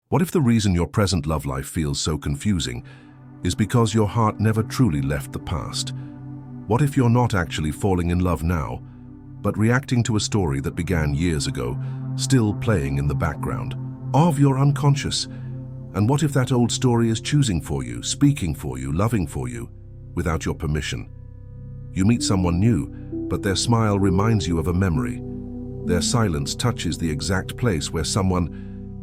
What if the reason your present love life feels so confusing is because your heart never truly left the past? What if you're not actually falling in love now, but reacting to a story that began years ago, still playing in the background of your unconscious? And what if that old story is choosing for you, speaking for you, loving for you, without your permission? You meet someone new, but their smile reminds you of a memory. Their silence touches the exact place where someone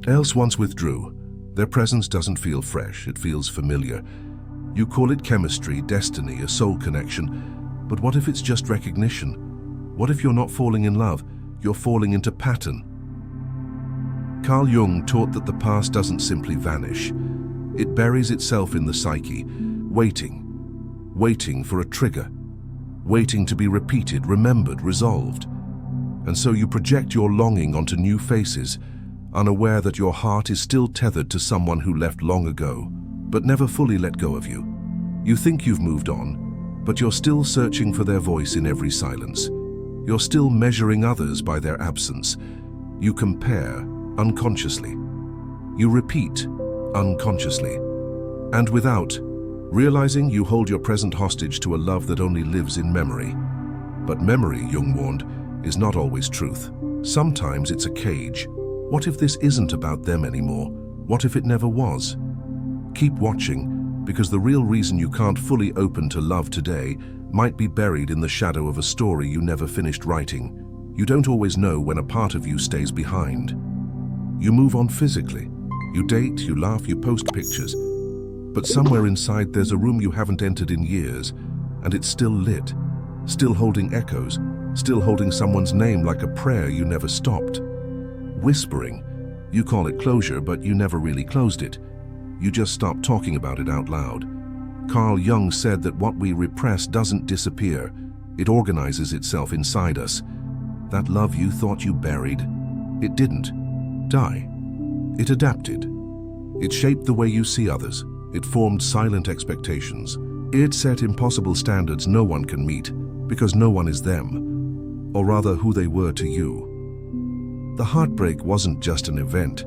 else once withdrew. Their presence doesn't feel fresh, it feels familiar. You call it chemistry, destiny, a soul connection, but what if it's just recognition? What if you're not falling in love, you're falling into pattern? Carl Jung taught that the past doesn't simply vanish. It buries itself in the psyche, waiting for a trigger, waiting to be repeated, remembered, resolved. And so you project your longing onto new faces, unaware that your heart is still tethered to someone who left long ago, but never fully let go of you. You think you've moved on, but you're still searching for their voice in every silence. You're still measuring others by their absence. You compare unconsciously. You repeat unconsciously. And without realizing, you hold your present hostage to a love that only lives in memory. But memory, Jung warned, is not always truth. Sometimes it's a cage. What if this isn't about them anymore? What if it never was? Keep watching, because the real reason you can't fully open to love today might be buried in the shadow of a story you never finished writing. You don't always know when a part of you stays behind. You move on physically. You date, you laugh, you post pictures. But somewhere inside there's a room you haven't entered in years, and it's still lit, still holding echoes, still holding someone's name like a prayer you never stopped. Whispering. You call it closure, but you never really closed it. You just stopped talking about it out loud. Carl Jung said that what we repress doesn't disappear. It organizes itself inside us. That love you thought you buried, it didn't die. It adapted. It shaped the way you see others. It formed silent expectations. It set impossible standards no one can meet, because no one is them, or rather who they were to you. The heartbreak wasn't just an event.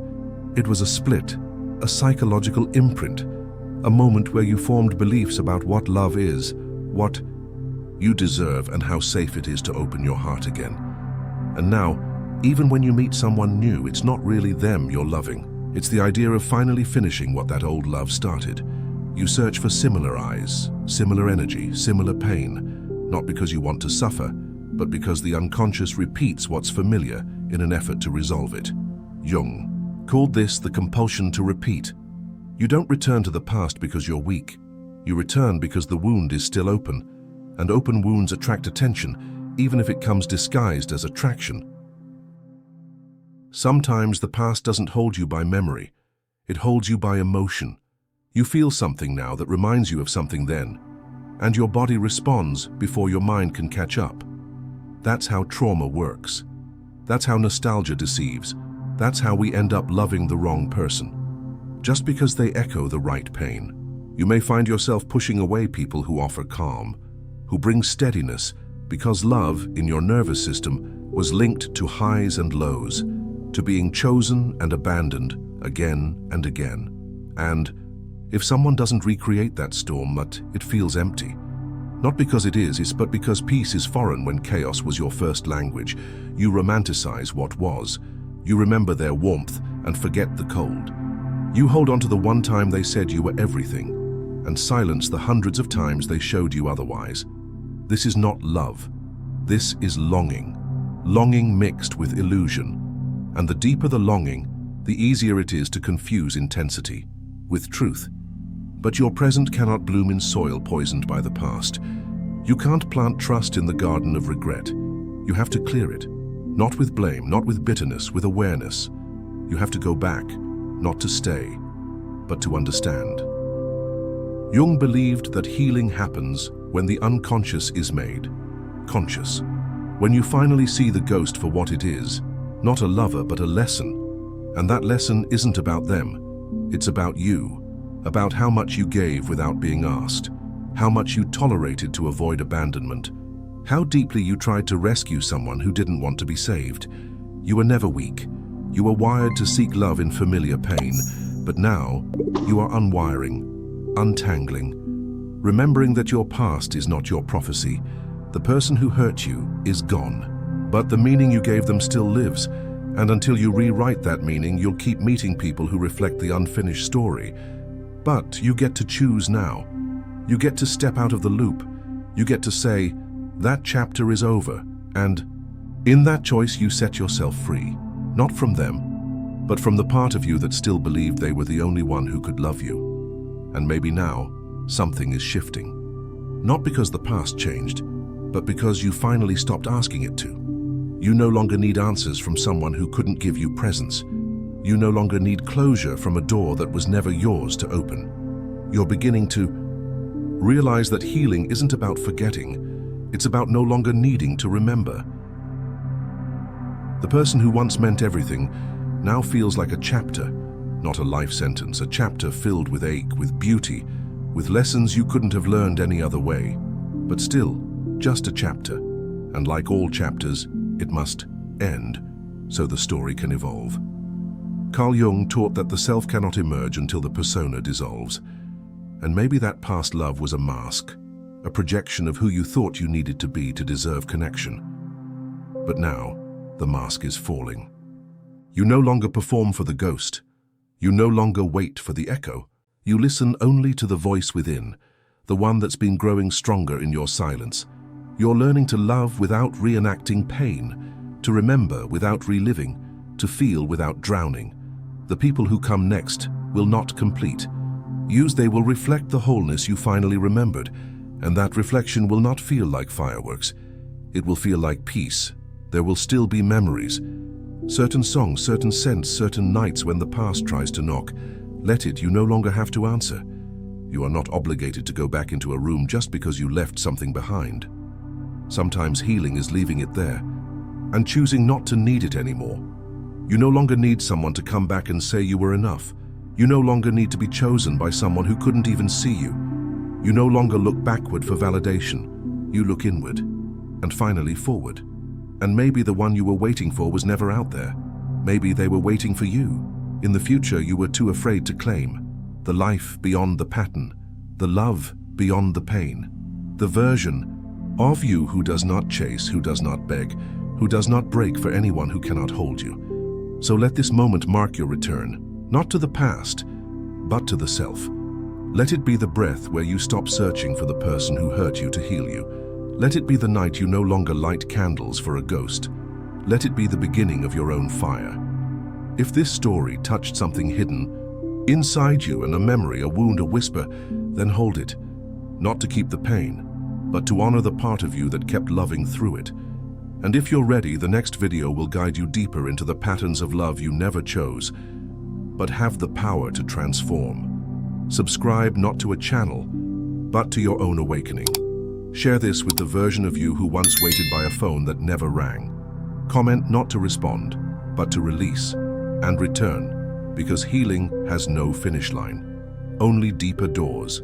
It was a split, a psychological imprint, a moment where you formed beliefs about what love is, what you deserve, and how safe it is to open your heart again. And now, even when you meet someone new, it's not really them you're loving. It's the idea of finally finishing what that old love started. You search for similar eyes, similar energy, similar pain, not because you want to suffer, but because the unconscious repeats what's familiar in an effort to resolve it. Jung called this the compulsion to repeat. You don't return to the past because you're weak. You return because the wound is still open, and open wounds attract attention, even if it comes disguised as attraction. Sometimes the past doesn't hold you by memory. It holds you by emotion. You feel something now that reminds you of something then, and your body responds before your mind can catch up. That's how trauma works. That's how nostalgia deceives. That's how we end up loving the wrong person, just because they echo the right pain. You may find yourself pushing away people who offer calm, who bring steadiness, because love in your nervous system was linked to highs and lows, to being chosen and abandoned again and again. And if someone doesn't recreate that storm, but it feels empty. Not because it is, but because peace is foreign when chaos was your first language. You romanticize what was. You remember their warmth and forget the cold. You hold on to the one time they said you were everything, and silence the hundreds of times they showed you otherwise. This is not love. This is longing. Longing mixed with illusion. And the deeper the longing, the easier it is to confuse intensity with truth. But your present cannot bloom in soil poisoned by the past. You can't plant trust in the garden of regret. You have to clear it, not with blame, not with bitterness, with awareness. You have to go back, not to stay, but to understand. Jung believed that healing happens when the unconscious is made conscious. When you finally see the ghost for what it is, not a lover, but a lesson. And that lesson isn't about them. It's about you, about how much you gave without being asked, how much you tolerated to avoid abandonment, how deeply you tried to rescue someone who didn't want to be saved. You were never weak. You were wired to seek love in familiar pain, But now, you are unwiring, untangling, remembering that your past is not your prophecy. The person who hurt you is gone, but the meaning you gave them still lives, and until you rewrite that meaning, you'll keep meeting people who reflect the unfinished story. But you get to choose now. You get to step out of the loop. You get to say, that chapter is over, and in that choice you set yourself free, not from them, but from the part of you that still believed they were the only one who could love you. And maybe now, something is shifting. Not because the past changed, but because you finally stopped asking it to. You no longer need answers from someone who couldn't give you presence. You no longer need closure from a door that was never yours to open. You're beginning to realize that healing isn't about forgetting. It's about no longer needing to remember. The person who once meant everything now feels like a chapter, not a life sentence, a chapter filled with ache, with beauty, with lessons you couldn't have learned any other way. But still, just a chapter. And like all chapters, it must end so the story can evolve. Carl Jung taught that the self cannot emerge until the persona dissolves. And maybe that past love was a mask, a projection of who you thought you needed to be to deserve connection. But now, the mask is falling. You no longer perform for the ghost. You no longer wait for the echo. You listen only to the voice within, the one that's been growing stronger in your silence. You're learning to love without reenacting pain, to remember without reliving, to feel without drowning. The people who come next will not complete. They will reflect the wholeness you finally remembered, and that reflection will not feel like fireworks. It will feel like peace. There will still be memories. Certain songs, certain scents, certain nights when the past tries to knock. Let it, you no longer have to answer. You are not obligated to go back into a room just because you left something behind. Sometimes healing is leaving it there and choosing not to need it anymore. You no longer need someone to come back and say you were enough. You no longer need to be chosen by someone who couldn't even see you. You no longer look backward for validation. You look inward and finally forward. And maybe the one you were waiting for was never out there. Maybe they were waiting for you. In the future you were too afraid to claim. The life beyond the pattern. The love beyond the pain. The version of you who does not chase, who does not beg, who does not break for anyone who cannot hold you. So let this moment mark your return, not to the past, but to the self. Let it be the breath where you stop searching for the person who hurt you to heal you. Let it be the night you no longer light candles for a ghost. Let it be the beginning of your own fire. If this story touched something hidden inside you, and a memory, a wound, a whisper, then hold it, not to keep the pain, but to honor the part of you that kept loving through it. And if you're ready, the next video will guide you deeper into the patterns of love you never chose, but have the power to transform. Subscribe not to a channel, but to your own awakening. Share this with the version of you who once waited by a phone that never rang. Comment not to respond, but to release and return, because healing has no finish line, only deeper doors.